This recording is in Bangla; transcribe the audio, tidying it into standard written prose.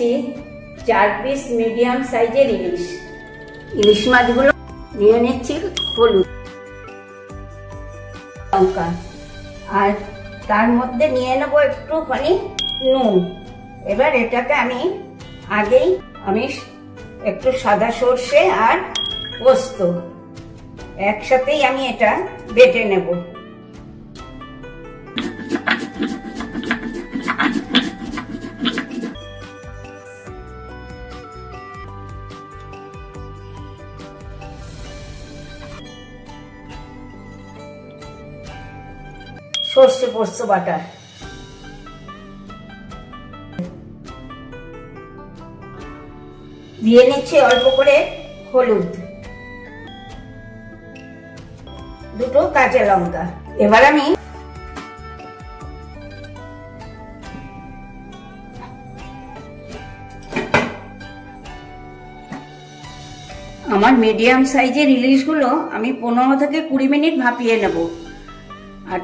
নিয়েছি 4 পিস মিডিয়াম সাইজের ইলিশ। ইলিশ মাছগুলো নিয়ে নিচ্ছি হলুদ, লঙ্কা, আর তার মধ্যে নিয়ে নেবো একটুখানি নুন। এবার এটাকে আমি একটু সাদা সর্ষে আর পোস্ত একসাথেই আমি এটা বেটে নেব। সর্ষে পোস্ত বাটা, দিয়ে নিচ্ছি অল্প করে হলুদ, দুটো কাঁচা লঙ্কা। এবার আমি আমার মিডিয়াম সাইজের ইলিশগুলো আমি 15 থেকে 20 মিনিট ভাপিয়ে নেব। আর